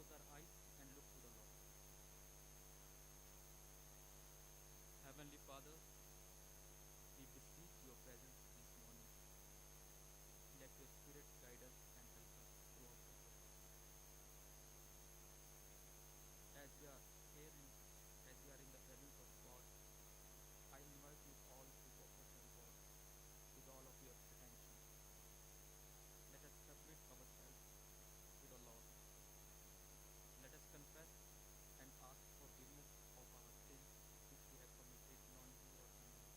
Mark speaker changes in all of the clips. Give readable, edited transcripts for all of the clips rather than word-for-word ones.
Speaker 1: close our eyes and look to the Lord. Heavenly Father, we beseech your presence this morning. Let your Spirit guide us and help us throughout the service. As we are here in, as we are in the presence of God, I invite you all to focus on God with all of your attention. Let us submit ourselves to the Lord. Let us confess and ask forgiveness of our sins which we have committed knowingly or unknowingly.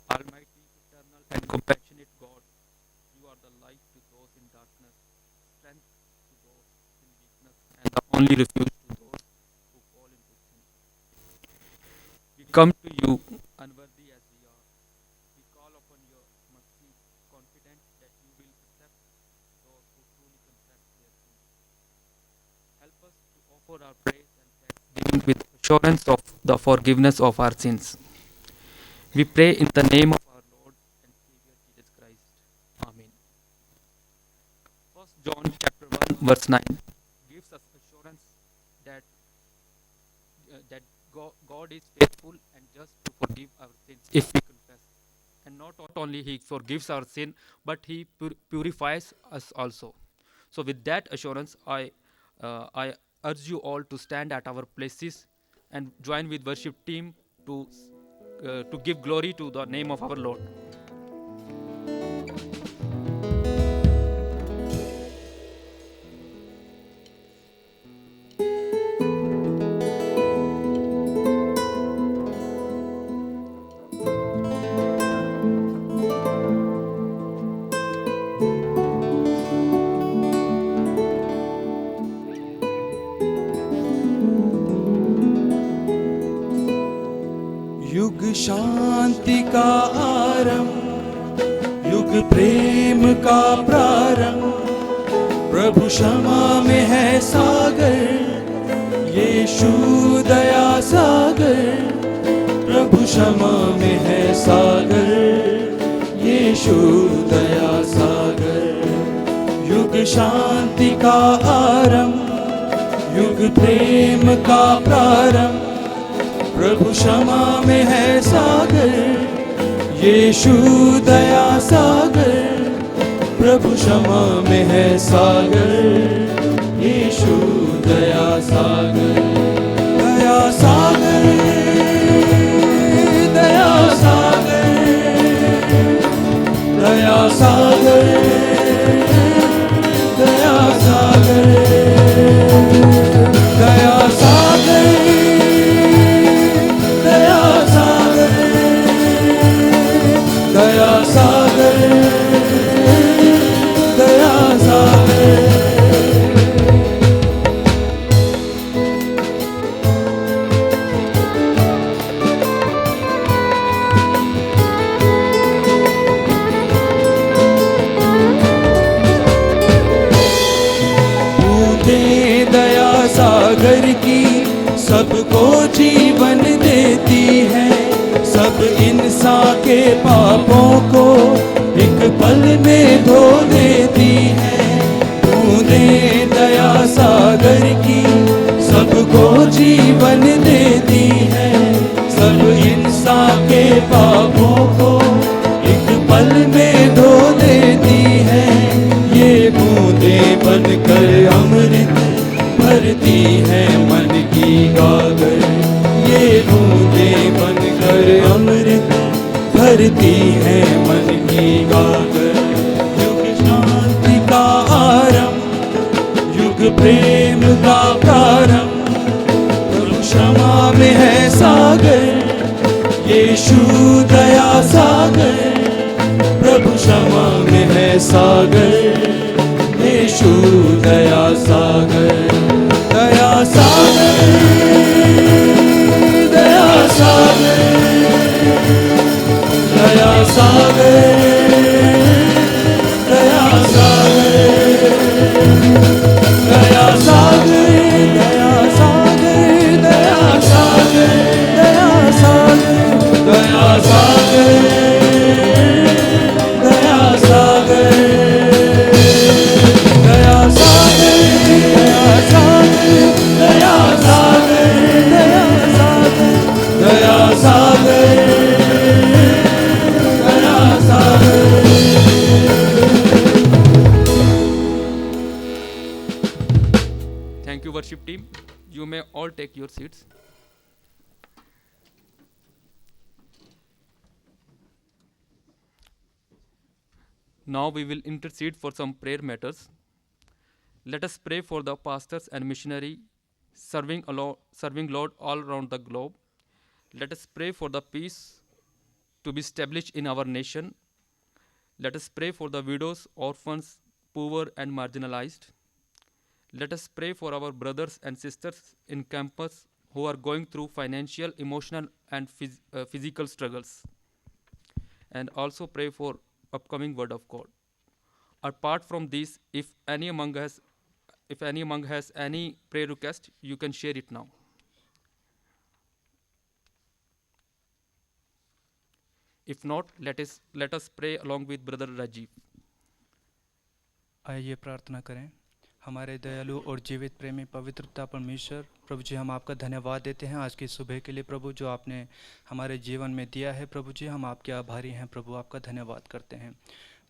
Speaker 1: Almighty, eternal, and compassionate God, you are the light to those in darkness, strength to those in weakness, and the only refuge to those who fall into sin. We come to you unworthy as we are. We call upon your mercy, confident that you will accept those who truly confess their sins. Help us to offer our praise and thanksgiving with assurance of the forgiveness of our sins. We pray in the name of our Lord and Savior Jesus Christ. Amen. First John chapter 1 verse 9 gives us assurance that God is faithful and just to forgive our sins if we confess. And not only he forgives our sin, but he purifies us also. So with that assurance, I urge you all to stand at our places and join with worship team to give glory to the name of our Lord.
Speaker 2: युग शांति का आरंभ, युग प्रेम का प्रारंभ, प्रभु क्षमा में है सागर, यीशु दया सागर। प्रभु क्षमा में है सागर, यीशु दया सागर। युग शांति का आरंभ, युग प्रेम का प्रारंभ, प्रभु क्षमा में है सागर, यीशु दया सागर। प्रभु क्षमा में है सागर, यीशु दया सागर। दया सागर, दया सागर, दया सागर, दया सागर, दया सागर, दया सागर, दया सागर। बूंदें दया सागर की सबको जीवन देती है, सब इंसान के पापों को एक पल में धो देती है। बूंदें दया सागर की सबको जीवन देती है, सब इंसान के पापों को एक पल में धो देती है। ये बूंदें बनकर अमृत भरती है मन की गागर, ये बूंदें बनकर अमृत भरती है मन की गागर। युग शांति का आरंभ, युग प्रेम का प्रारंभ, प्रभु क्षमा में है सागर, यीशु दया सागर। प्रभु क्षमा में है सागर, यीशु दया सागर। दया सागर, दया सागर, दया सागर, दया सागर, दया सागर, दया सागर, दया सागर, दया सागर, दया सागर, दया सागर, दया सागर।
Speaker 1: worship team, you may all take your seats. Now we will intercede for some prayer matters. Let us pray for the pastors and missionary serving Lord all around the globe. Let us pray for the peace to be established in our nation. Let us pray for the widows, orphans, poor and marginalized. Let us pray for our brothers and sisters in campus who are going through financial, emotional and physical struggles. And also pray for upcoming word of God. Apart from this, if any among us has any prayer request, you can share it now. If not, let us pray along with Brother Rajiv.
Speaker 3: आइए प्रार्थना करें। हमारे दयालु और जीवित प्रेमी पवित्रता परमेश्वर, प्रभु जी हम आपका धन्यवाद देते हैं आज की सुबह के लिए प्रभु, जो आपने हमारे जीवन में दिया है। प्रभु जी हम आपके आभारी हैं प्रभु, आपका धन्यवाद करते हैं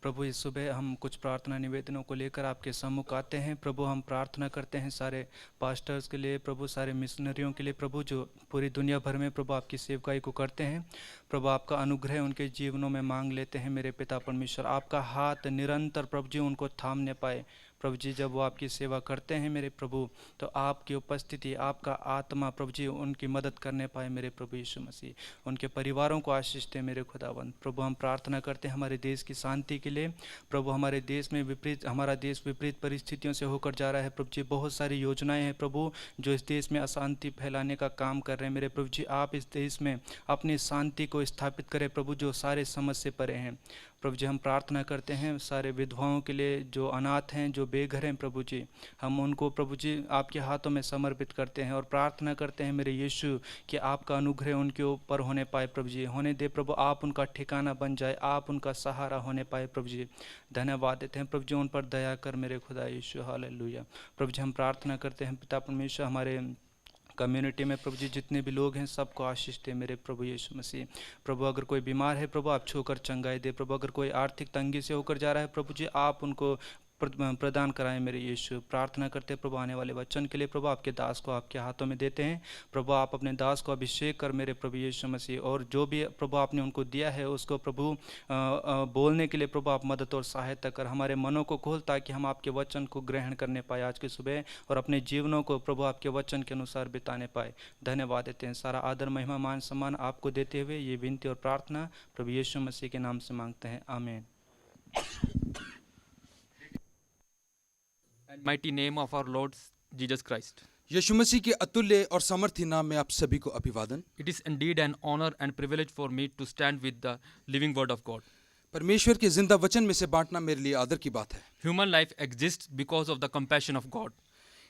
Speaker 3: प्रभु। इस सुबह हम कुछ प्रार्थना निवेदनों को लेकर आपके सम्मुख आते हैं प्रभु। हम प्रार्थना करते हैं सारे पास्टर्स के लिए प्रभु, सारे मिशनरियों के लिए प्रभु, जो पूरी दुनिया भर में प्रभु आपकी सेवकाई को करते हैं प्रभु। आपका अनुग्रह उनके जीवनों में मांग लेते हैं मेरे पिता परमेश्वर। आपका हाथ निरंतर प्रभु जी उनको थामने पाए प्रभु जी। जब वो आपकी सेवा करते हैं मेरे प्रभु, तो आपकी उपस्थिति, आपका आत्मा प्रभु जी उनकी मदद करने पाए मेरे प्रभु यीशु मसीह। उनके परिवारों को आशीष दे मेरे खुदावंद प्रभु। हम प्रार्थना करते हैं हमारे देश की शांति के लिए प्रभु। हमारे देश में हमारा देश विपरीत परिस्थितियों से होकर जा रहा है प्रभु जी। बहुत सारी योजनाएं हैं प्रभु जो इस देश में अशांति फैलाने का काम कर रहे हैं मेरे प्रभु जी। आप इस देश में अपनी शांति को स्थापित करें प्रभु, जो सारे समझ से परे हैं प्रभु जी। हम प्रार्थना करते हैं सारे विधवाओं के लिए, जो अनाथ हैं, जो बेघर हैं प्रभु जी। हम उनको प्रभु जी आपके हाथों में समर्पित करते हैं और प्रार्थना करते हैं मेरे यीशु कि आपका अनुग्रह उनके ऊपर होने पाए प्रभु जी। होने दे प्रभु, आप उनका ठिकाना बन जाए, आप उनका सहारा होने पाए प्रभु जी। धन्यवाद देते हैं प्रभु जी, उन पर दया कर मेरे खुदा यीशु। हालेलुया प्रभु जी। हम प्रार्थना करते हैं पिता परमेश्वर, हमारे कम्युनिटी में प्रभु जी जितने भी लोग हैं सबको आशीष दे मेरे प्रभु यीशु मसीह। प्रभु अगर कोई बीमार है प्रभु आप छूकर चंगाई दे प्रभु। अगर कोई आर्थिक तंगी से होकर जा रहा है प्रभु जी, आप उनको प्रदान कराएं मेरे यीशु। प्रार्थना करते प्रभु आने वाले वचन के लिए प्रभु, आपके दास को आपके हाथों में देते हैं प्रभु। आप अपने दास को अभिषेक कर मेरे प्रभु यीशु मसीह, और जो भी प्रभु आपने उनको दिया है उसको प्रभु बोलने के लिए प्रभु आप मदद और सहायता कर। हमारे मनों को खोल ताकि हम आपके वचन को ग्रहण करने पाए आज की सुबह, और अपने जीवनों को प्रभु आपके वचन के अनुसार बिताने पाए। धन्यवाद देते हैं। सारा आदर महिमा मान सम्मान आपको देते हुए ये विनती और प्रार्थना प्रभु यीशु मसीह के नाम से मांगते हैं, आमीन।
Speaker 1: Mighty name of our Lord Jesus Christ.
Speaker 2: यीशु मसीह के अतुल्य और सामर्थी नाम में आप सभी को अभिवादन।
Speaker 1: It is indeed an honor and privilege for me to stand with the living word of God.
Speaker 2: परमेश्वर के जिंदा वचन में से बांटना मेरे लिए आदर की बात है।
Speaker 1: Human life exists because of the compassion of God.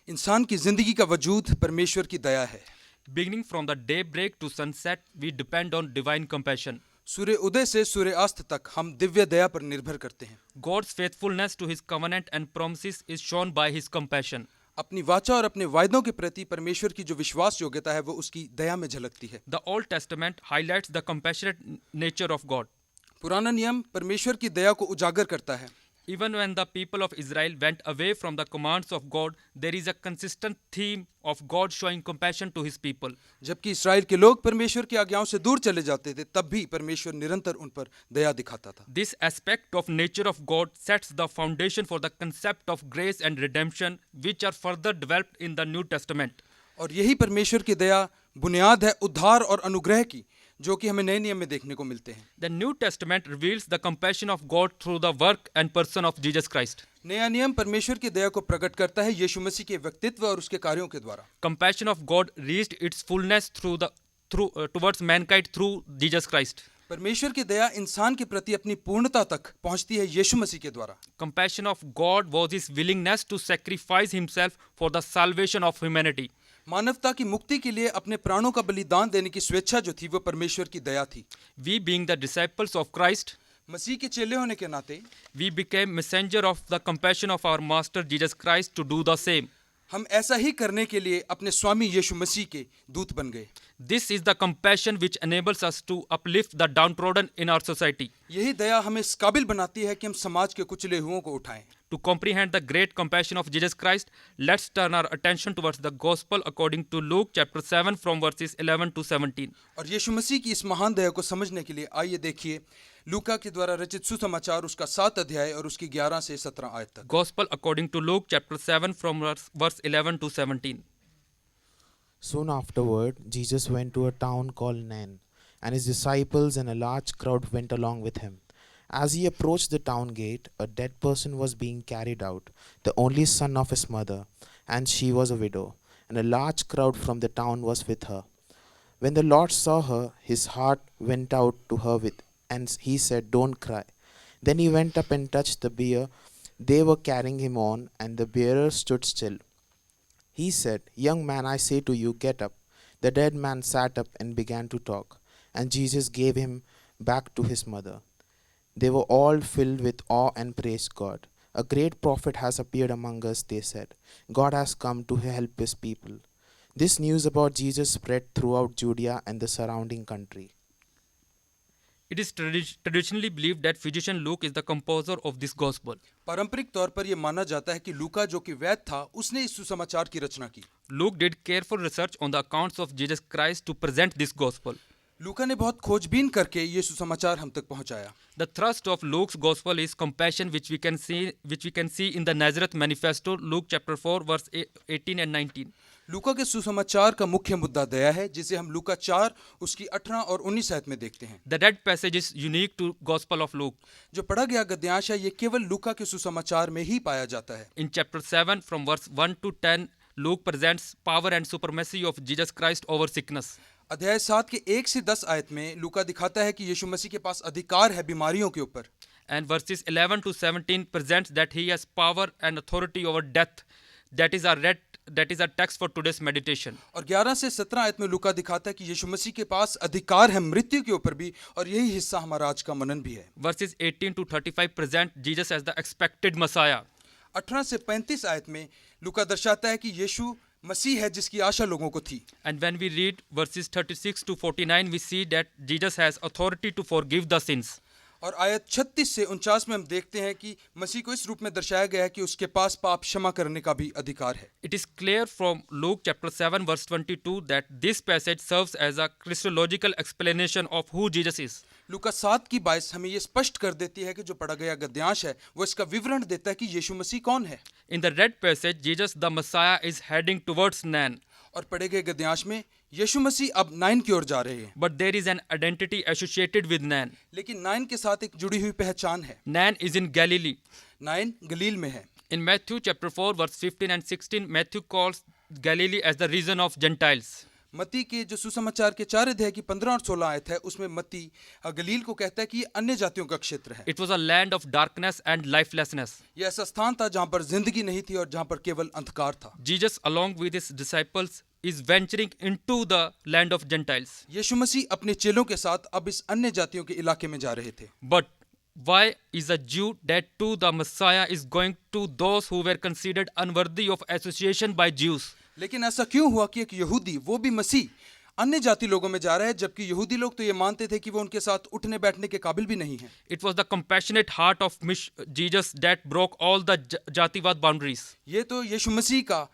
Speaker 2: इंसान की जिंदगी का वजूद परमेश्वर की दया है।
Speaker 1: Beginning from the daybreak to sunset, we depend on divine compassion.
Speaker 2: सूर्य उदय से सूर्य अस्त तक हम दिव्य दया पर निर्भर करते हैं।
Speaker 1: God's faithfulness to his covenant and promises is shown by his compassion.
Speaker 2: अपनी वाचा और अपने वायदों के प्रति परमेश्वर की जो विश्वास योग्यता है वो उसकी दया में झलकती है।
Speaker 1: The Old Testament highlights the compassionate nature of God.
Speaker 2: पुराना नियम परमेश्वर की दया को उजागर करता है।
Speaker 1: Even when the people of Israel went away from the commands of God, there is a consistent theme of God showing compassion to his people.
Speaker 2: जबकि इस्राएल के लोग परमेश्वर की आज्ञाओं से दूर चले जाते थे, तब भी परमेश्वर निरंतर उन पर दया दिखाता था।
Speaker 1: This aspect of nature of God sets the foundation for the concept of grace and redemption, which are further developed in the New Testament.
Speaker 2: और यही परमेश्वर की दया बुनियाद है उद्धार और अनुग्रह की, जो कि हमें नए नियम में देखने को मिलते हैं।
Speaker 1: The New Testament reveals the compassion of God through the work and person of Jesus Christ.
Speaker 2: नया नियम परमेश्वर की दया को प्रकट करता है यीशु मसीह के व्यक्तित्व और उसके कार्यों के द्वारा।
Speaker 1: Compassion of God reached its fullness towards mankind through Jesus Christ.
Speaker 2: परमेश्वर की दया इंसान के प्रति अपनी पूर्णता तक पहुंचती है यीशु मसीह के द्वारा।
Speaker 1: Compassion of God was his willingness to sacrifice himself for the salvation of humanity.
Speaker 2: मानवता की मुक्ति के लिए अपने प्राणों का बलिदान देने की स्वेच्छा जो थी वो परमेश्वर की दया थी।
Speaker 1: We being the disciples of Christ,
Speaker 2: मसीह के चेले होने के नाते
Speaker 1: we became messenger of the compassion of our Master Jesus Christ to do the same.
Speaker 2: हम ऐसा ही करने के लिए अपने स्वामी यीशु मसीह के दूत बन गए।
Speaker 1: This is the compassion which enables us to uplift the downtrodden in our society.
Speaker 2: यही दया हमें इस काबिल बनाती है कि हम समाज के कुचले हुओं को उठाएं।
Speaker 1: To comprehend the great compassion of Jesus Christ, let's turn our attention towards the gospel according to Luke chapter 7 from verses 11 to 17.
Speaker 2: और यीशु मसीह की इस महान दया को समझने के लिए आइए देखिए लूका के द्वारा रचित सुसमाचार उसका 7 अध्याय और उसकी 11 से 17 आयत तक।
Speaker 1: Gospel according to Luke chapter 7 from verse 11 to 17.
Speaker 4: Soon afterward, Jesus went to a town called Nain, and his disciples and a large crowd went along with him. As he approached the town gate, a dead person was being carried out, the only son of his mother, and she was a widow, and a large crowd from the town was with her. When the Lord saw her, his heart went out to her and he said, "Don't cry." Then he went up and touched the bier they were carrying him on, and the bearer stood still. He said, "Young man, I say to you, get up." The dead man sat up and began to talk, and Jesus gave him back to his mother. They were all filled with awe and praised God. "A great prophet has appeared among us," they said. "God has come to help his people." This news about Jesus spread throughout Judea and the surrounding country.
Speaker 1: It is traditionally believed that physician Luke is the composer of this gospel.
Speaker 2: पारंपरिक तौर पर यह माना जाता है कि लूका जो कि वैद्य था उसने इस सुसमाचार की रचना की।
Speaker 1: Luke did careful research on the accounts of Jesus Christ to present this gospel.
Speaker 2: लूका ने बहुत खोजबीन करके ये सुसमाचार हम तक पहुंचाया।
Speaker 1: The thrust of Luke's gospel is compassion, which we can see in the Nazareth Manifesto, Luke chapter 4, verse 18 and 19.
Speaker 2: लूका के सुसमाचार का मुख्य मुद्दा दया है, जिसे हम लूका 4 उसकी 18 और 19 आयत में देखते हैं।
Speaker 1: The read passage is unique to Gospel of Luke.
Speaker 2: जो पढ़ा गया गद्यांश है ये केवल लूका के सुसमाचार में ही पाया जाता है।
Speaker 1: In chapter 7 from verse 1 to 10, Luke presents power and supremacy of Jesus Christ over sickness.
Speaker 2: अध्याय 7 के 1 से 10 आयत में लूका दिखाता है कि यीशु मसीह के पास अधिकार है बीमारियों के ऊपर।
Speaker 1: And verses 11 to 17 presents that he has power and authority over death. That is our text for today's meditation.
Speaker 2: और 11 से 17 आयत में लूका दिखाता है कि यीशु मसीह के पास अधिकार है मृत्यु के ऊपर भी, और यही हिस्सा हमारा आज का मनन भी है।
Speaker 1: Verses 18 to 35 present Jesus as the expected Messiah.
Speaker 2: 18 से 35 आयत में लूका दर्शाता है कि यीशु मसीह है जिसकी आशा लोगों को थी।
Speaker 1: And when we read verses 36 to 49, we see that Jesus has authority to forgive the sins.
Speaker 2: और आयत 36 से 49 में हम देखते हैं कि मसीह को इस रूप में दर्शाया गया है कि उसके पास पाप क्षमा करने का भी अधिकार है।
Speaker 1: It is clear from Luke chapter 7 verse 22 that this passage serves as a Christological explanation of who Jesus is.
Speaker 2: लूका 7 की 22 हमें ये स्पष्ट कर देती है कि जो पढ़ा गया गद्यांश है वो इसका विवरण देता है कि यीशु मसीह कौन है।
Speaker 1: In the read passage, Jesus the Messiah is heading towards Nain.
Speaker 2: और पढ़े गए गद्यांश में यीशु मसीह अब नाइन की ओर जा रहे हैं।
Speaker 1: But there is an identity associated with Nain.
Speaker 2: लेकिन नाइन के साथ एक जुड़ी हुई पहचान है।
Speaker 1: Nain is in Galilee.
Speaker 2: Nain गलील में है।
Speaker 1: In Matthew chapter 4 verse 15 and 16, Matthew calls Galilee as the region of Gentiles.
Speaker 2: मत्ती के जो सुसमाचार के 4 अध्याय की 15 और 16 आयत है उसमें मत्ती गलील को कहता है कि ये अन्य जातियों का क्षेत्र है।
Speaker 1: It was a land of darkness and lifelessness.
Speaker 2: ये ऐसा स्थान था जहाँ पर जिंदगी नहीं थी और जहाँ पर केवल अंधकार था।
Speaker 1: Jesus along with his disciples is venturing into the land of Gentiles.
Speaker 2: यीशु मसीह अपने चेलों के साथ अब इस अन्य जातियों के इलाके में जा रहे थे।
Speaker 1: But why is a Jew that too the Messiah is going to those who were considered unworthy of association by Jews?
Speaker 2: लेकिन ऐसा क्यों हुआ कि एक यहूदी, वो भी मसीह, अन्य जाति लोगों में जा रहा है, जबकि यहूदी लोग तो ये मानते थे कि वो उनके साथ उठने बैठने के काबिल भी नहीं है।
Speaker 1: It was the compassionate heart of Jesus that broke all the Jativad boundaries.
Speaker 2: ये तो यीशु मसीह का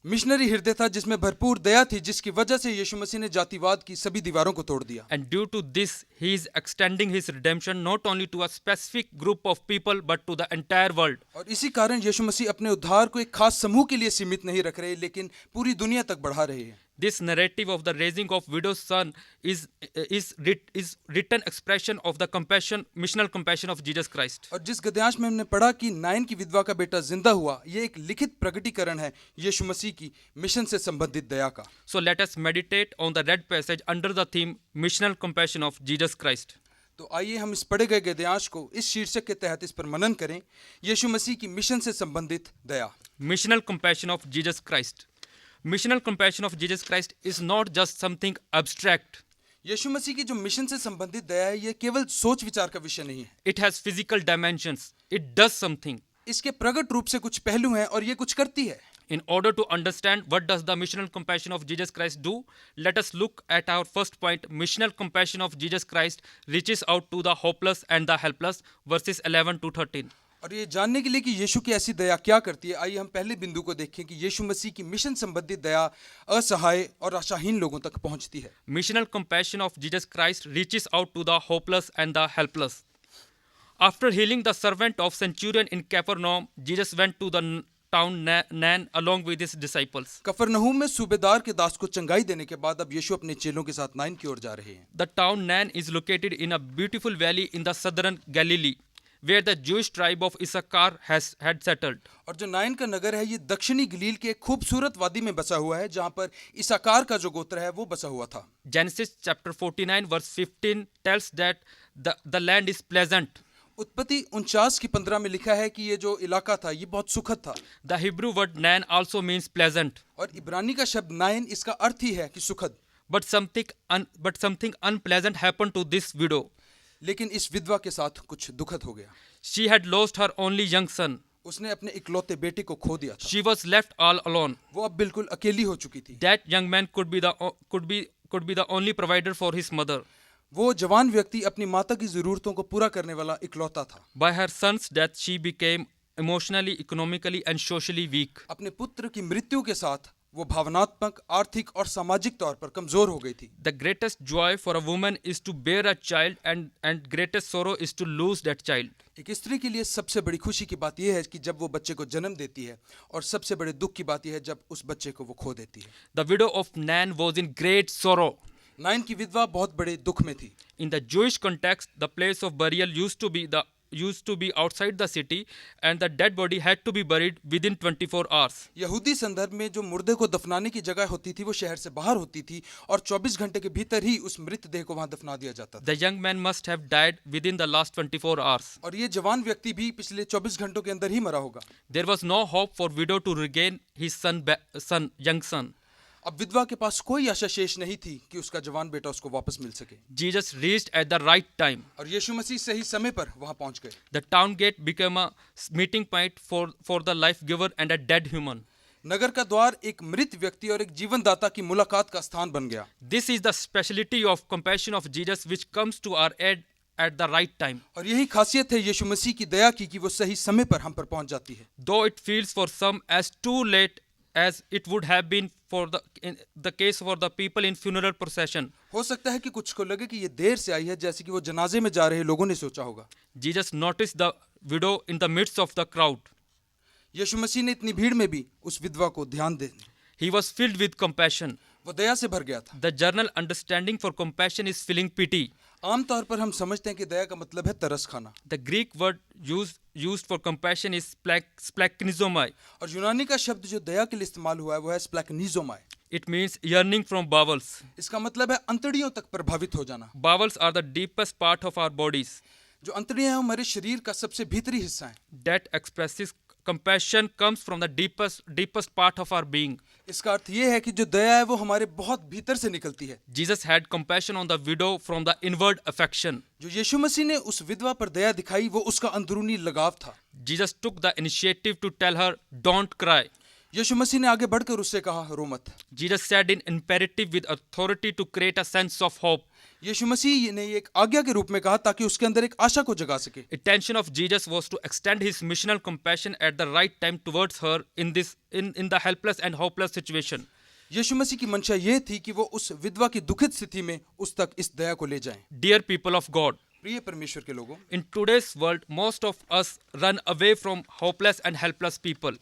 Speaker 2: मिशनरी हृदय था जिसमें भरपूर दया थी, जिसकी वजह से यीशु मसीह ने जातिवाद की सभी दीवारों को तोड़ दिया।
Speaker 1: And due to this, he is extending his redemption not only to a specific group of people but to the entire world.
Speaker 2: और इसी कारण यीशु मसीह अपने उद्धार को एक खास समूह के लिए सीमित नहीं रख रहे, लेकिन पूरी दुनिया तक बढ़ा रहे हैं।
Speaker 1: This narrative of the raising of widow's son is written expression of the missional compassion of Jesus Christ.
Speaker 2: और जिस गद्यांश में हमने पढ़ा कि नाइन की विधवा का बेटा जिंदा हुआ, ये एक लिखित प्रकटीकरण है यीशु मसीह की मिशन से संबंधित दया का।
Speaker 1: So let us meditate on the read passage under the theme missional compassion of Jesus Christ.
Speaker 2: तो आइए हम इस पढ़े गए गद्यांश को इस शीर्षक के तहत इस पर मनन करें, यीशु मसीह की मिशन से संबंधित दया।
Speaker 1: Missional compassion of Jesus Christ. Missional compassion of Jesus Christ is not just something abstract.
Speaker 2: यीशु मसीह की जो मिशन से संबंधित दया है, ये केवल सोच विचार का विषय नहीं है।
Speaker 1: It has physical dimensions. It does something.
Speaker 2: इसके प्रकट रूप से कुछ पहलू हैं और ये कुछ करती है।
Speaker 1: In order to understand what does the missional compassion of Jesus Christ do, let us look at our first point. Missional compassion of Jesus Christ reaches out to the hopeless and the helpless, verses 11 to 13.
Speaker 2: और ये जानने के लिए कि यीशु की ऐसी दया क्या करती है, आइए हम पहले बिंदु को देखें कि यीशु मसीह की मिशन संबंधी दया असहाय और आशाहीन लोगों तक पहुंचती है।
Speaker 1: Missional compassion of Jesus Christ reaches out to the hopeless and the helpless. After healing the servant of centurion in Capernaum, Jesus went to the town Nain along with his disciples.
Speaker 2: कफरनहूम में सूबेदार के दास को चंगाई देने के बाद अब यीशु अपने चेलों के साथ नाइन की ओर जा रहे हैं।
Speaker 1: The town Nain is located in a beautiful valley in the southern Galilee, where the Jewish tribe of Issachar had settled.
Speaker 2: और जो नाइन का नगर है ये दक्षिणी गलील के एक खूबसूरत वादी में बसा हुआ है जहां पर इसाकार का जो गोत्र है वो बसा हुआ था।
Speaker 1: Genesis chapter 49 verse 15 tells that the land is pleasant.
Speaker 2: उत्पत्ति 49 की 15 में लिखा है कि ये जो इलाका था ये बहुत सुखद था।
Speaker 1: The Hebrew word Nain also means pleasant.
Speaker 2: और इब्रानी का शब्द नाइन इसका अर्थ ही है कि सुखद।
Speaker 1: But something unpleasant happened to this widow.
Speaker 2: लेकिन इस विधवा के साथ कुछ दुखद हो गया।
Speaker 1: She had lost her only young son.
Speaker 2: उसने अपने इकलौते बेटे को खो दिया था।
Speaker 1: She was left all alone.
Speaker 2: वो अब बिल्कुल अकेली हो चुकी थी।
Speaker 1: That young man could be the only provider for his mother.
Speaker 2: वो जवान व्यक्ति अपनी माता की जरूरतों को पूरा करने वाला इकलौता था।
Speaker 1: By her son's death, she became emotionally, economically, and socially weak.
Speaker 2: अपने पुत्र की मृत्यु के साथ वो भावनात्मक, आर्थिक और सामाजिक तौर पर कमजोर हो गई थी।
Speaker 1: The greatest joy for a woman is to bear a child, and greatest sorrow is to lose that child.
Speaker 2: एक स्त्री के लिए सबसे बड़ी खुशी की बात यह है कि जब वो बच्चे को जन्म देती है, और सबसे बड़े दुख की बात यह है जब उस बच्चे को वो खो देती है।
Speaker 1: The widow of Nain was in great sorrow.
Speaker 2: Nine की विधवा बहुत बड़े दुख में थी।
Speaker 1: In the Jewish context, the place of burial used to be outside the city, and the dead body had to be buried within 24 hours.
Speaker 2: यहूदी संदर्भ में जो मुर्दे को दफनाने की जगह होती थी वो शहर से बाहर होती थी और 24 घंटे के भीतर ही उस मृतदेह को वहां दफना दिया जाता था।
Speaker 1: The young man must have died within the last 24 hours.
Speaker 2: और ये जवान व्यक्ति भी पिछले 24 घंटों के अंदर ही मरा होगा।
Speaker 1: There was no hope for widow to regain his young son.
Speaker 2: अब विधवा के पास कोई आशा शेष नहीं थी कि उसका जवान बेटा उसको वापस मिल सके।
Speaker 1: Jesus reached at the right time.
Speaker 2: और यीशु मसीह सही समय पर वहां पहुंच गए।
Speaker 1: The town gate became a meeting point for the life giver and a dead human.
Speaker 2: नगर का द्वार एक मृत व्यक्ति और एक जीवनदाता की मुलाकात का स्थान बन गया।
Speaker 1: This is the speciality of compassion of Jesus, which comes to our aid at the right time.
Speaker 2: और यही खासियत है यीशु मसीह की दया की कि वो सही समय पर हम पर पहुंच जाती है।
Speaker 1: Though it feels for some as too late as it would have been for the case for the people in funeral procession.
Speaker 2: हो सकता है कि कुछ को लगे कि ये देर से आई है, जैसे कि वो जनाजे में जा रहे लोगों ने सोचा होगा।
Speaker 1: Jesus noticed the widow in the midst of the crowd.
Speaker 2: यीशु मसीह ने इतनी भीड़ में भी उस विधवा को ध्यान दे।
Speaker 1: He was filled with compassion.
Speaker 2: वो दया से भर गया था।
Speaker 1: The general understanding for compassion is feeling pity.
Speaker 2: आमतौर पर हम समझते हैं कि दया का मतलब है तरस खाना।
Speaker 1: The Greek word used for compassion is splachnizomai.
Speaker 2: और यूनानी का शब्द जो दया के लिए इस्तेमाल हुआ है वो है स्प्लैक्निज़ोमाई।
Speaker 1: It means yearning from bowels.
Speaker 2: इसका मतलब है अंतड़ियों तक प्रभावित हो जाना।
Speaker 1: Bowels are the deepest part of our bodies.
Speaker 2: जो अंतड़ियां हैं हमारे शरीर का सबसे भीतरी हिस्सा है।
Speaker 1: That expresses compassion comes from the deepest part of our being.
Speaker 2: इसका अर्थ ये है कि जो दया है वो हमारे बहुत भीतर से निकलती है।
Speaker 1: Jesus had compassion on the widow from the inward affection.
Speaker 2: जो यीशु मसीह ने उस विधवा पर दया दिखाई वो उसका अंदरूनी लगाव था।
Speaker 1: Jesus took the initiative to tell her, "Don't cry."
Speaker 2: यीशु मसीह ने आगे बढ़कर उससे कहा, रो मत।
Speaker 1: Jesus said in imperative with authority to create a sense of hope.
Speaker 2: यीशु मसीह ने एक आज्ञा के रूप में कहा ताकि उसके अंदर एक आशा को जगा सके।
Speaker 1: Intention of Jesus was to extend his missional compassion at the right time towards her in the helpless and hopeless situation.
Speaker 2: यीशु मसीह की मंशा ये थी कि वो उस विधवा की दुखित स्थिति में उस तक इस दया को ले जाएं।
Speaker 1: Dear people of God,
Speaker 2: प्रिय परमेश्वर के लोगों,
Speaker 1: in today's world, most of us run away from hopeless and helpless people.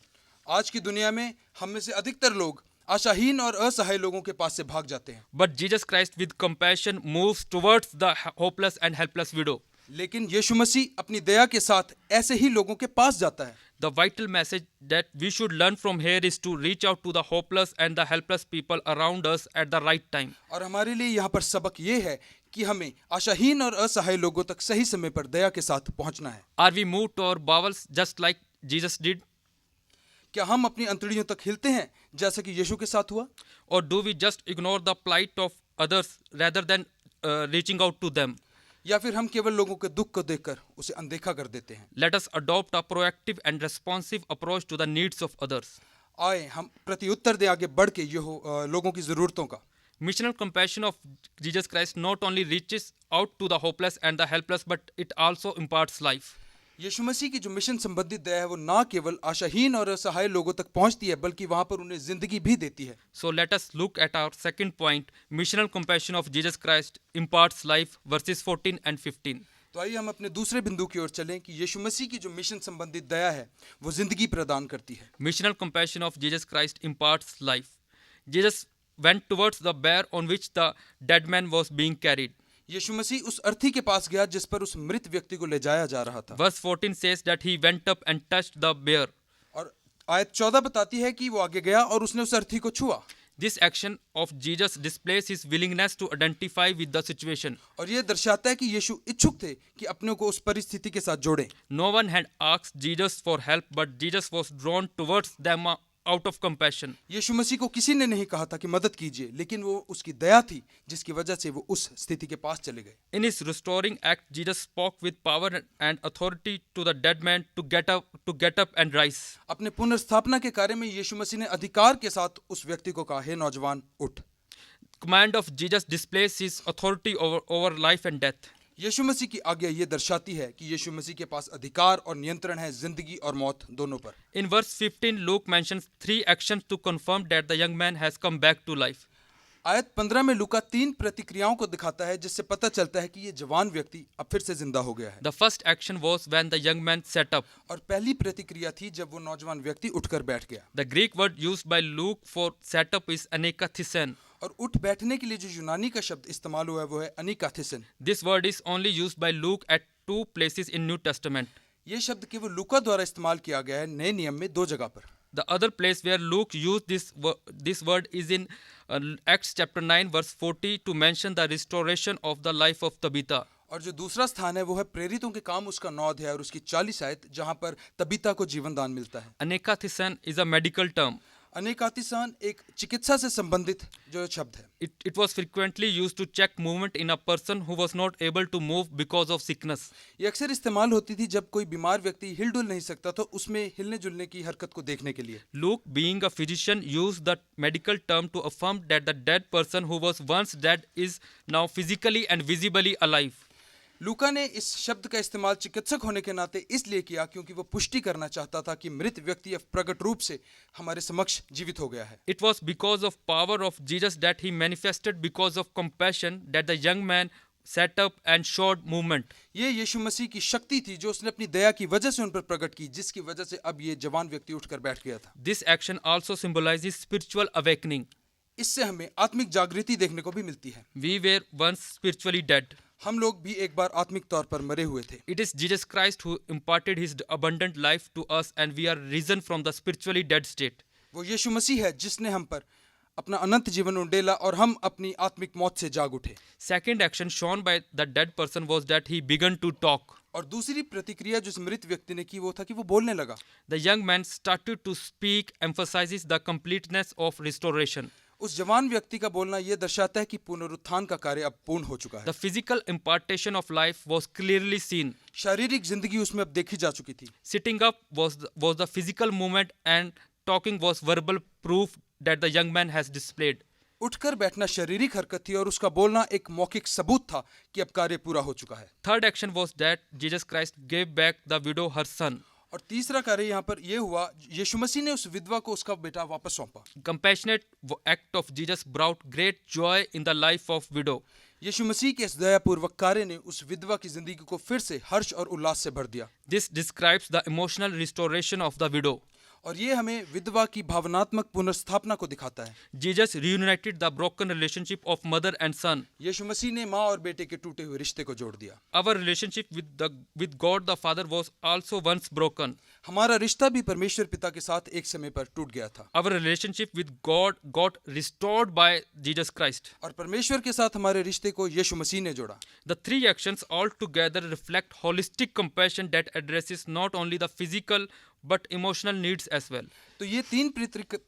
Speaker 2: आज की दुनिया में हम में से अधिकतर लोग आशाहीन और असहाय लोगों के पास से भाग जाते हैं।
Speaker 1: But Jesus Christ with compassion moves towards the hopeless and helpless widow.
Speaker 2: लेकिन यीशु मसीह अपनी दया के साथ ऐसे ही लोगों के पास जाता है।
Speaker 1: The vital message that we should learn from here is to reach out to the hopeless and the helpless people around us at the right time.
Speaker 2: और हमारे लिए यहाँ पर सबक ये है कि हमें आशाहीन और असहाय लोगों तक सही समय पर दया के साथ पहुँचना है।
Speaker 1: Are we moved to our bowels just like Jesus did?
Speaker 2: क्या हम अपनी अंतड़ियों तक हिलते हैं जैसा कि यीशु के साथ हुआ?
Speaker 1: Or do we just ignore the plight of others rather than reaching out to them?
Speaker 2: या फिर हम केवल लोगों के दुख को देखकर उसे अनदेखा कर देते हैं?
Speaker 1: Let us adopt a proactive and responsive approach to the needs of others.
Speaker 2: आए हम प्रत्युत्तर दें आगे बढ़ के लोगों की ज़रूरतों का।
Speaker 1: Missional compassion of Jesus Christ not only reaches out to the hopeless and the helpless, but it also imparts life.
Speaker 2: यीशु मसीह की जो मिशन संबंधित दया है वो ना केवल आशाहीन और असहाय लोगों तक पहुंचती है बल्कि वहां पर उन्हें जिंदगी भी देती है।
Speaker 1: So let us look at our second point. Missional compassion of Jesus Christ imparts life, verses 14 and 15.
Speaker 2: तो आइए हम अपने दूसरे बिंदु की ओर चलें कि यीशु मसीह की जो मिशन संबंधित दया है वो जिंदगी प्रदान करती है।
Speaker 1: Missional compassion of Jesus Christ imparts life. Jesus went towards the bier on which the dead man was being carried.
Speaker 2: यीशु मसीह उस अर्थी के पास गया जिस पर उस मृत व्यक्ति को ले जाया जा रहा था।
Speaker 1: Verse 14 says that he went up and touched the bier.
Speaker 2: और आयत 14 बताती है कि वो आगे गया और उसने उस अर्थी को छुआ।
Speaker 1: This action of Jesus displays his willingness to identify with the situation.
Speaker 2: और ये दर्शाता है कि यीशु इच्छुक थे कि अपने को उस परिस्थिति के साथ जोड़ें।
Speaker 1: No one had asked Jesus for help, but Jesus was drawn towards them out of compassion.
Speaker 2: यीशु मसीह को किसी ने नहीं कहा था कि मदद कीजिए, लेकिन वो उसकी दया थी जिसकी वजह से वो उस स्थिति के पास चले गए।
Speaker 1: In his restoring act, Jesus spoke with power and authority to the dead man to get up and rise.
Speaker 2: अपने पुनर्स्थापना के कार्य में यीशु मसीह ने अधिकार के साथ उस व्यक्ति को कहा, हे नौजवान उठ।
Speaker 1: Command of Jesus displays his authority over life and death.
Speaker 2: यीशु मसीह की आज्ञा ये दर्शाती है कि यीशु मसीह के पास अधिकार और नियंत्रण है जिंदगी और मौत दोनों पर।
Speaker 1: In verse 15, Luke mentions 3 actions to confirm that the young man has come back to life.
Speaker 2: आयत 15 में लूका 3 प्रतिक्रियाओं को दिखाता है जिससे पता चलता है कि ये जवान व्यक्ति अब फिर से जिंदा हो गया है।
Speaker 1: The first action was when the young man sat up.
Speaker 2: और पहली प्रतिक्रिया थी जब वो नौजवान व्यक्ति उठकर बैठ गया।
Speaker 1: The Greek word used by Luke for sat up is anekathisen.
Speaker 2: और उठ बैठने के लिए जो यूनानी का शब्द इस्तेमाल हुआ है वो है अनिकाथिसन।
Speaker 1: This word is only used by Luke at 2 places in New Testament.
Speaker 2: ये शब्द केवल लूका द्वारा इस्तेमाल किया गया है नए नियम में 2 जगह पर।
Speaker 1: The other place where Luke used this word is in Acts chapter 9 verse 40 to mention the restoration of the life of Tabitha.
Speaker 2: और जो दूसरा स्थान है वो है प्रेरितों के काम उसका 9 अध्याय और उसकी 40 आयत जहां पर तबीता को जीवन दान मिलता है।
Speaker 1: Anekathisen is a medical term.
Speaker 2: अनेकातिसान एक चिकित्सा से संबंधित जो शब्द है।
Speaker 1: It was frequently used to check movement in a person who was not able to move because of sickness.
Speaker 2: ये अक्सर इस्तेमाल होती थी जब कोई बीमार व्यक्ति हिल-डुल नहीं सकता तो उसमें हिलने जुलने की हरकत को देखने के लिए।
Speaker 1: Luke, being a physician, used the medical term to affirm that the dead person who was once dead is now physically and visibly alive.
Speaker 2: लूका ने इस शब्द का इस्तेमाल चिकित्सक होने के नाते इसलिए किया क्योंकि वो पुष्टि करना चाहता था कि मृत व्यक्ति अब प्रकट रूप से हमारे समक्ष जीवित हो गया है।
Speaker 1: It was because of power of Jesus that he manifested because of compassion that the young man sat up and showed movement.
Speaker 2: ये यीशु मसीह की शक्ति थी जो उसने अपनी दया की वजह से उन पर प्रकट की जिसकी वजह से अब ये जवान व्यक्ति उठकर बैठ गया था।
Speaker 1: This action also symbolizes spiritual awakening.
Speaker 2: इससे हमें आत्मिक जागृति देखने को भी मिलती है।
Speaker 1: We were once spiritually dead.
Speaker 2: हम लोग भी एक बार आत्मिक तौर पर मरे हुए थे।
Speaker 1: It is Jesus Christ who imparted his abundant life to us and we are risen from the spiritually dead state.
Speaker 2: वो यीशु मसीह है जिसने हम पर अपना अनंत जीवन उंडेला और हम अपनी आत्मिक मौत से जाग उठे।
Speaker 1: Second action shown by the dead person was that he began to talk.
Speaker 2: और दूसरी प्रतिक्रिया जो इस मृत व्यक्ति ने की वो था कि वो बोलने लगा।
Speaker 1: The young man started to speak, emphasizes the completeness of restoration.
Speaker 2: उस जवान व्यक्ति का बोलना यह दर्शाता है कि पुनरुत्थान का कार्य अब पूर्ण हो चुका है।
Speaker 1: The physical impartation of life was clearly seen.
Speaker 2: शारीरिक जिंदगी उसमें अब देखी जा चुकी थी।
Speaker 1: Sitting up was the physical movement and talking was verbal proof that the young man has displayed.
Speaker 2: उठकर बैठना शारीरिक हरकत थी और उसका बोलना एक मौखिक सबूत था कि अब कार्य पूरा हो चुका है।
Speaker 1: Third action was that Jesus Christ gave back the widow her son.
Speaker 2: और तीसरा कार्य यहाँ पर यह हुआ यीशु मसीह ने उस विधवा को उसका बेटा वापस सौंपा।
Speaker 1: Compassionate act of Jesus brought great joy in the life of widow.
Speaker 2: यीशु मसीह के इस दयापूर्वक कार्य ने उस विधवा की जिंदगी को फिर से हर्ष और उल्लास से भर दिया।
Speaker 1: This describes the emotional restoration of the widow.
Speaker 2: और ये हमें विधवा की भावनात्मक पुनर्स्थापना को दिखाता है।
Speaker 1: Jesus reunited the broken relationship of mother and son.
Speaker 2: यीशु मसीह ने माँ और बेटे के टूटे हुए रिश्ते को जोड़ दिया।
Speaker 1: Our relationship with God the Father was also once broken.
Speaker 2: हमारा रिश्ता भी परमेश्वर पिता के साथ एक समय पर टूट गया था।
Speaker 1: Our relationship with God got restored by Jesus Christ.
Speaker 2: और परमेश्वर के साथ हमारे रिश्ते को यीशु मसीह ने जोड़ा।
Speaker 1: The three actions altogether reflect holistic compassion that addresses not only the physical but emotional needs as well.
Speaker 2: तो ये 3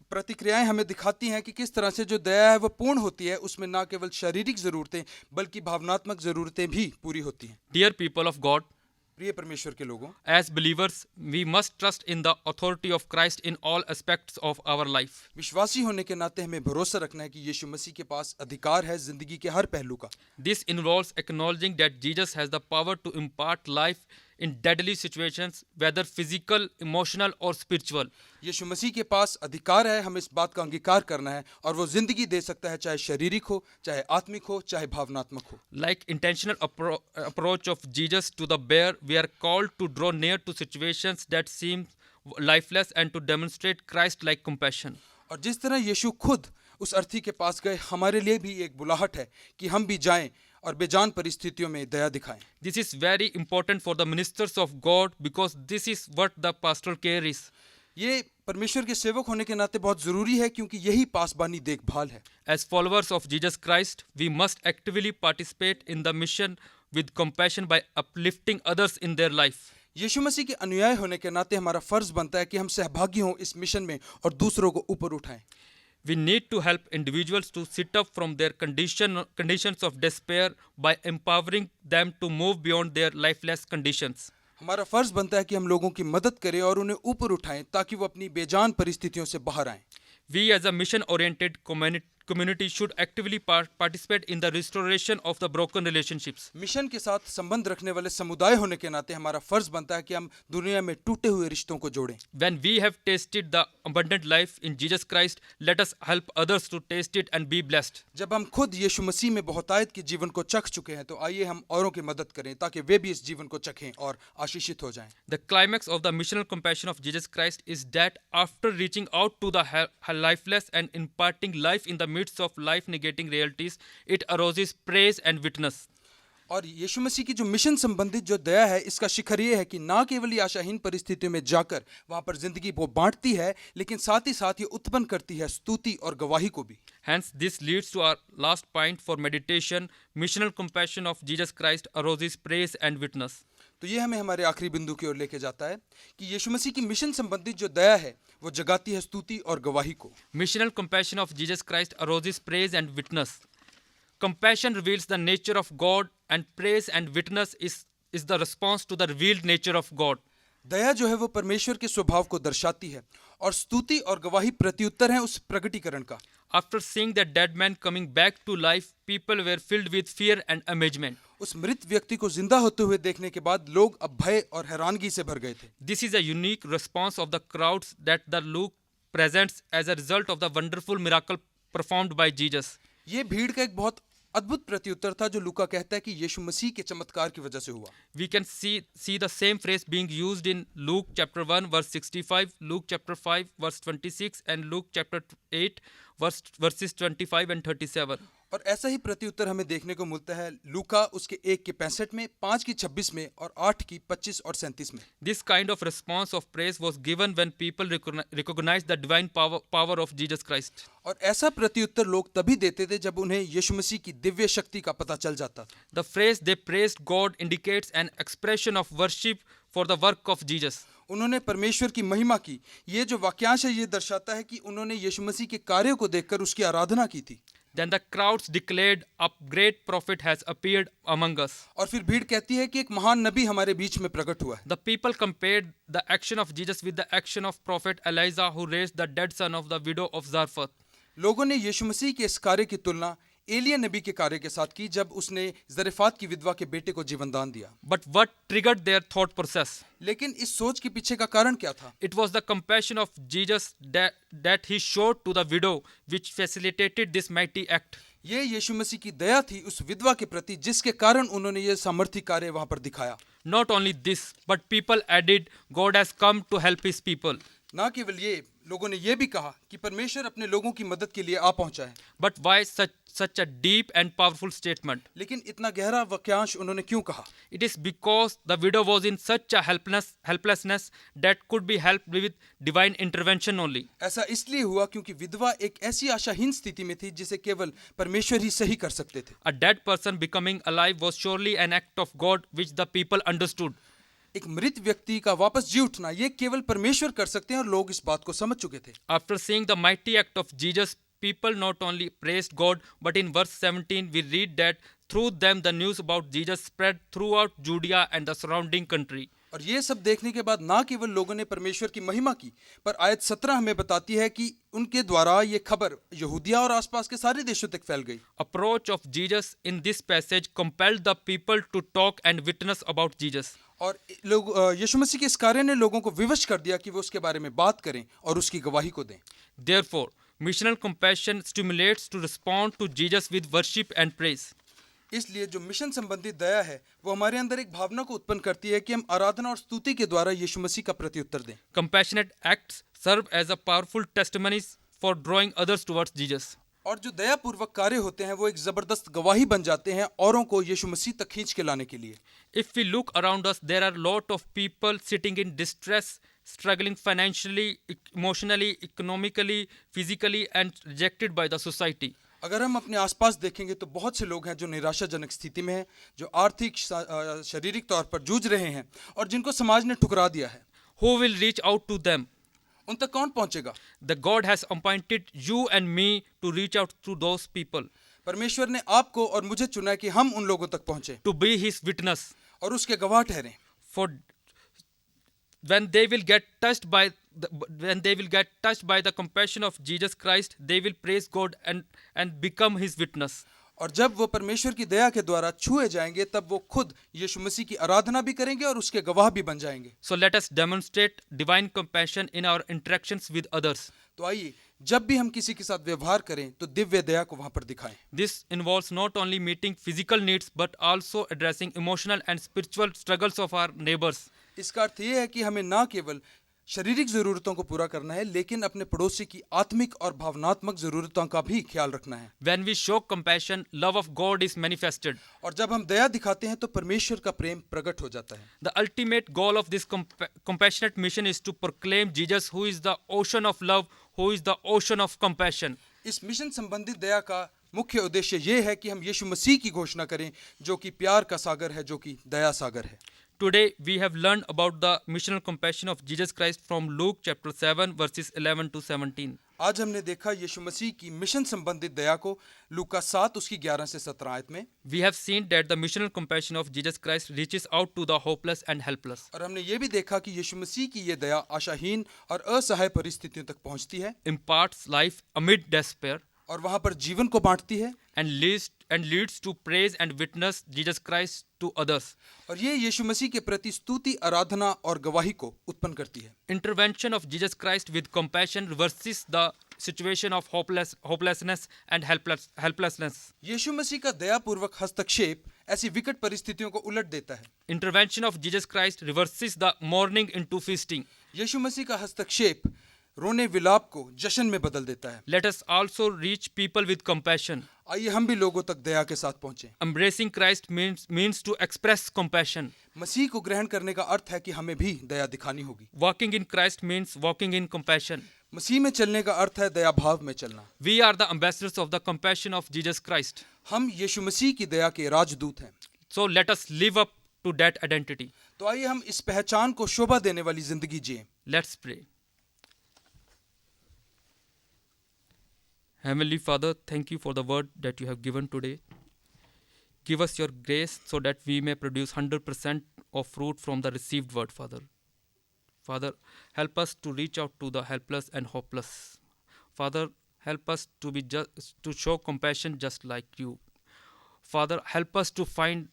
Speaker 2: प्रतिक्रियाएं हमें दिखाती हैं कि किस तरह से जो दया है वह पूर्ण होती है, उसमें ना केवल शारीरिक ज़रूरतें बल्कि भावनात्मक ज़रूरतें भी पूरी होती हैं।
Speaker 1: Dear people of God,
Speaker 2: प्रिय परमेश्वर के लोगों,
Speaker 1: as believers, we must trust in the authority of Christ in all aspects of our life.
Speaker 2: विश्वासी होने के नाते हमें भरोसा रखना है कि यीशु मसीह के पास अधिकार है जिंदगी के हर पहलू का।
Speaker 1: This involves acknowledging that Jesus has the power to impart life in deadly situations, whether physical, emotional, or spiritual.
Speaker 2: यीशु मसीह के पास अधिकार है, हमें इस बात का अंगीकार करना है, और वो जिंदगी दे सकता है, चाहे शारीरिक हो, चाहे आत्मिक हो, चाहे भावनात्मक हो।
Speaker 1: Like intentional approach of Jesus to the bear, we are called to draw near to situations that seem lifeless and to demonstrate Christ-like compassion.
Speaker 2: और जिस तरह यीशु खुद उस अर्थी के पास गए, हमारे लिए भी एक बुलाहट है कि हम भी जाएं और बेजान परिस्थितियों में दया दिखाएं।
Speaker 1: This is very important for the ministers of God because this is what the pastoral care is.
Speaker 2: ये परमेश्वर के सेवक होने के नाते बहुत जरूरी है, क्योंकि यही पासबानी देखभाल है।
Speaker 1: As followers of Jesus Christ, we must actively participate in the mission with compassion by uplifting others in their life.
Speaker 2: यीशु मसीह के अनुयायी होने के नाते हमारा फर्ज बनता है कि हम सहभागी हों इस मिशन में और दूसरों को ऊपर उठाएं।
Speaker 1: We need to help individuals to sit up from their conditions of despair by empowering them to move beyond their lifeless conditions.
Speaker 2: हमारा फर्ज बनता है कि हम लोगों की मदद करें और उन्हें ऊपर उठाएं ताकि वो अपनी बेजान परिस्थितियों से बाहर आएं।
Speaker 1: We as a mission-oriented community should actively participate in the restoration of the broken relationships.
Speaker 2: Mission के साथ संबंध रखने वाले समुदाय होने के नाते हमारा फर्ज बनता है कि हम दुनिया में टूटे हुए रिश्तों को जोड़ें।
Speaker 1: When we have tasted the abundant life in Jesus Christ, let us help others to taste it and be blessed.
Speaker 2: जब हम खुद यीशु मसीह में बहुतायत के जीवन को चख चुके हैं, तो आइए हम औरों की मदद करें ताकि वे भी इस जीवन को चखें और आशीषित हो जाएं।
Speaker 1: The climax of the missional compassion of Jesus Christ is that after reaching out to the lifeless and imparting life in the midst of life-negating realities, it arouses praise and witness.
Speaker 2: और यीशु मसीह की जो mission संबंधित जो दया है, इसका शिखर ये है कि ना केवल ये आशाहीन परिस्थितियों में जाकर वहाँ पर जिंदगी वो बांटती है, लेकिन साथ ही साथ ये उत्पन्न करती है स्तुति और गवाही को भी।
Speaker 1: Hence, this leads to our last point for meditation. Missional compassion of Jesus Christ arouses praise and witness.
Speaker 2: तो ये हमें हमारे आखिरी बिंदु की ओर लेके जाता है कि यीशु मसीह की मिशन संबंधित जो दया है, वो जगाती है स्तुति और गवाही को।
Speaker 1: Missional compassion of Jesus Christ arouses praise and witness. Compassion reveals the nature of God, and praise and witness is the response to the revealed nature of God.
Speaker 2: दया जो है वो परमेश्वर के स्वभाव को दर्शाती है, और स्तुति और गवाही प्रत्युत्तर है उस प्रकटीकरण का।
Speaker 1: After seeing the dead man coming back to life, people were filled with fear and amazement.
Speaker 2: उस मृत व्यक्ति को जिंदा होते हुए देखने के बाद लोग अब भय और हैरानगी से भर गए थे।
Speaker 1: This is a unique response of the crowds that the Luke presents as a result of the wonderful miracle performed by Jesus.
Speaker 2: ये भीड़ का एक बहुत अद्भुत प्रत्युत्तर था जो लूका कहता है कि यीशु मसीह के चमत्कार की वजह से हुआ।
Speaker 1: We can see the same phrase being used in Luke chapter 1 verse 65, Luke chapter 5 verse 26 and Luke chapter 8 verses 25 and 37.
Speaker 2: और ऐसा ही प्रत्युत्तर हमें देखने को मिलता है लूका उसके 1 के 65 में, 5 की 26 में और 8 की 25 और 37 में।
Speaker 1: This kind of response of praise was given when people recognized the divine power of Jesus Christ.
Speaker 2: और ऐसा प्रत्युत्तर लोग तभी देते थे जब उन्हें यीशु मसीह की दिव्य शक्ति का पता चल जाता था।
Speaker 1: The phrase they praised God indicates an expression of worship for the work of Jesus.
Speaker 2: उन्होंने परमेश्वर की महिमा की। ये जो वाक्यांश है ये दर्शाता है कि उन्होंने यीशु मसीह के कार्यों को देखकर उसकी आराधना की थी।
Speaker 1: Then the crowds declared, "A great prophet has appeared among us."
Speaker 2: और फिर भीड़ कहती है कि एक महान नबी हमारे बीच में प्रकट हुआ है।
Speaker 1: The people compared the action of Jesus with the action of prophet Elijah who raised the dead son of the widow of Zarephath.
Speaker 2: लोगों ने यीशु मसीह के इस कार्य की तुलना एलिया नबी के कार्य के साथ की जब उसने जरेफात की विधवा के बेटे को जीवन दान दिया।
Speaker 1: But what triggered their thought process?
Speaker 2: लेकिन इस सोच के पीछे का कारण क्या था?
Speaker 1: It was the compassion of Jesus that he showed to the widow which facilitated this mighty act.
Speaker 2: ये यीशु मसीह की दया थी उस विधवा के प्रति जिसके कारण उन्होंने ये सामर्थ्य कार्य वहां पर दिखाया।
Speaker 1: Not only this, but people added, God has come to help his people.
Speaker 2: ना केवल ये, लोगों ने ये भी कहा कि परमेश्वर अपने लोगों की मदद के लिए आ पहुंचा है।
Speaker 1: But why such a deep and powerful statement?
Speaker 2: लेकिन इतना गहरा वाक्यांश उन्होंने क्यों कहा?
Speaker 1: It is because the widow was in such a helplessness that could be helped with divine intervention only.
Speaker 2: ऐसा इसलिए हुआ क्योंकि विधवा एक ऐसी आशाहीन स्थिति में थी जिसे केवल परमेश्वर ही सही कर सकते थे।
Speaker 1: A dead person becoming alive was surely an act of God which the people understood.
Speaker 2: एक मृत व्यक्ति का वापस जी उठना ये केवल परमेश्वर कर सकते हैं और लोग इस बात को समझ चुके थे।
Speaker 1: After seeing the mighty act of Jesus, people not only praised God, but in verse 17 we read that through them the news about Jesus spread throughout Judea and the surrounding country.
Speaker 2: और ये सब देखने के बाद ना केवल लोगों ने परमेश्वर की महिमा की, पर आयत 17 हमें बताती है कि उनके द्वारा ये खबर यहूदिया और आसपास के सारे देशों तक फैल गई।
Speaker 1: Approach of Jesus in this passage compelled the people to talk and witness about Jesus.
Speaker 2: और लोग यीशु मसीह के इस कार्य ने लोगों को विवश कर दिया कि वो उसके बारे में बात करें और उसकी गवाही को दें।
Speaker 1: Therefore, missional compassion stimulates to respond to Jesus with worship and praise.
Speaker 2: इसलिए जो मिशन संबंधी दया है वो हमारे अंदर एक भावना को उत्पन्न करती है कि हम आराधना और स्तुति के द्वारा यीशु मसीह का प्रत्युत्तर दें।
Speaker 1: Compassionate acts serve as a powerful testimonies for drawing others towards Jesus.
Speaker 2: और जो दयापूर्वक कार्य होते हैं वो एक जबरदस्त गवाही बन जाते हैं औरों को यीशु मसीह तक खींच के लाने के लिए।
Speaker 1: If we look around us, there are a lot of people sitting in distress, struggling financially, emotionally, economically, physically, and rejected by the society.
Speaker 2: अगर हम अपने आसपास देखेंगे तो बहुत से लोग हैं जो निराशाजनक स्थिति में हैं, जो आर्थिक शारीरिक तौर पर जूझ रहे हैं और जिनको समाज ने ठुकरा दिया है।
Speaker 1: Who will reach out to them?
Speaker 2: उन तक कौन पहुंचेगा?
Speaker 1: The God has appointed you and me to reach out to those people,
Speaker 2: परमेश्वर ने आपको और मुझे चुना है कि हम उन लोगों तक पहुंचे
Speaker 1: to be His witness.
Speaker 2: और उसके गवाह ठहरें।
Speaker 1: For when they will get touched by the compassion of Jesus Christ, they will praise God and become His witness.
Speaker 2: और जब वो परमेश्वर की दया के द्वारा छुए जाएंगे तब वो खुद यीशु मसीह की आराधना भी करेंगे और उसके गवाह भी बन जाएंगे।
Speaker 1: So let us demonstrate divine compassion in our interactions with others.
Speaker 2: तो आइए जब भी हम किसी के साथ व्यवहार करें तो दिव्य दया को वहां पर दिखाएं।
Speaker 1: This involves not only meeting physical needs but also addressing emotional and spiritual struggles of our neighbors.
Speaker 2: इसका अर्थ ये है कि हमें ना केवल शारीरिक जरूरतों को पूरा करना है लेकिन अपने पड़ोसी की आत्मिक और भावनात्मक जरूरतों का भी ख्याल रखना है।
Speaker 1: When we show compassion, love of God is manifested.
Speaker 2: और जब हम दया दिखाते हैं तो परमेश्वर का प्रेम प्रकट हो जाता है।
Speaker 1: The ultimate goal of this compassionate mission is to proclaim Jesus, who is the ocean of love, who is the ocean of compassion.
Speaker 2: इस मिशन संबंधित दया का मुख्य उद्देश्य ये है कि हम यीशु मसीह की घोषणा करें जो कि प्यार का सागर है, जो कि दया सागर है।
Speaker 1: Today we have learned about the missional compassion of Jesus Christ from Luke chapter 7 verses 11 to 17.
Speaker 2: आज हमने देखा यीशु मसीह की मिशन संबंधित दया को लूका 7 उसकी 11 से 17 आयत में।
Speaker 1: We have seen that the missional compassion of Jesus Christ reaches out to the hopeless and helpless.
Speaker 2: और हमने ये भी देखा कि यीशु मसीह की ये दया आशाहीन और असहाय परिस्थितियों तक पहुंचती है,
Speaker 1: Imparts life amid despair
Speaker 2: और वहां पर जीवन को बांटती है
Speaker 1: and leads to praise and witness Jesus Christ to others.
Speaker 2: और ये यीशु मसीह के प्रति स्तुति, आराधना और गवाही को उत्पन्न करती है।
Speaker 1: Intervention of Jesus Christ with compassion reverses the situation of hopelessness and helplessness.
Speaker 2: यीशु मसीह का दयापूर्वक हस्तक्षेप ऐसी विकट परिस्थितियों को उलट देता है।
Speaker 1: Intervention of Jesus Christ reverses the mourning into feasting.
Speaker 2: यीशु मसीह का हस्तक्षेप रोने विलाप को जश्न में बदल देता है।
Speaker 1: Let us also reach people with compassion.
Speaker 2: आइए हम भी लोगों तक दया के साथ पहुंचे।
Speaker 1: Embracing Christ means to express compassion.
Speaker 2: मसीह को ग्रहण करने का अर्थ है कि हमें भी दया दिखानी होगी।
Speaker 1: Walking in Christ means walking in compassion.
Speaker 2: मसीह में चलने का अर्थ है दया भाव में चलना।
Speaker 1: We are the ambassadors of the compassion of Jesus Christ.
Speaker 2: हम यीशु मसीह की दया के राजदूत हैं।
Speaker 1: So let us live up to that identity.
Speaker 2: तो आइए हम इस पहचान को शोभा देने वाली जिंदगी जिएं।
Speaker 1: Let's pray. Heavenly Father, thank you for the word that you have given today. Give us your grace so that we may produce 100% of fruit from the received word, Father. Father, help us to reach out to the helpless and hopeless. Father, help us to show compassion just like you. Father, help us to find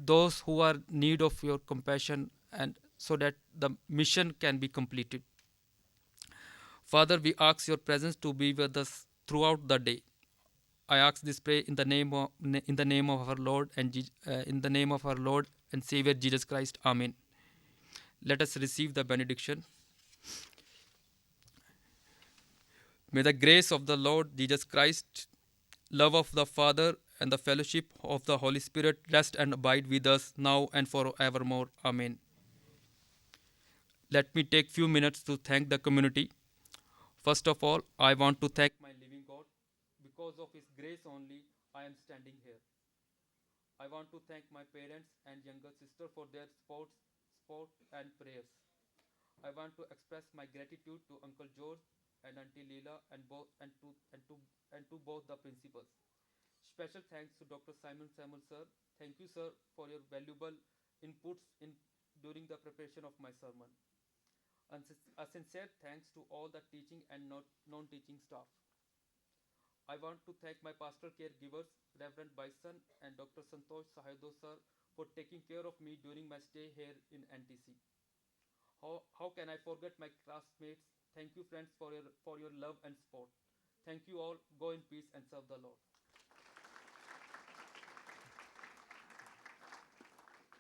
Speaker 1: those who are in need of your compassion, and so that the mission can be completed. Father, we ask your presence to be with us throughout the day. I ask this prayer in the name of our Lord and in the name of our Lord and Savior Jesus Christ. Amen. Let us receive the benediction. May the grace of the Lord Jesus Christ, love of the Father, and the fellowship of the Holy Spirit rest and abide with us now and forevermore. Amen. Let me take few minutes to thank the community. First of all, I want to thank my living God. Because of His grace only, I am standing here. I want to thank my parents and younger sister for their support and prayers. I want to express my gratitude to Uncle George and Auntie Leela and to both the principals. Special thanks to Dr. Simon Samuel, sir. Thank you, sir, for your valuable inputs during the preparation of my sermon. And a sincere thanks to all the teaching and non-teaching staff. I want to thank my pastoral caregivers, Reverend Bison and Dr. Santosh Sahaydo, sir, for taking care of me during my stay here in NTC. How can I forget my classmates? Thank you, friends, for your love and support. Thank you all. Go in peace and serve the Lord.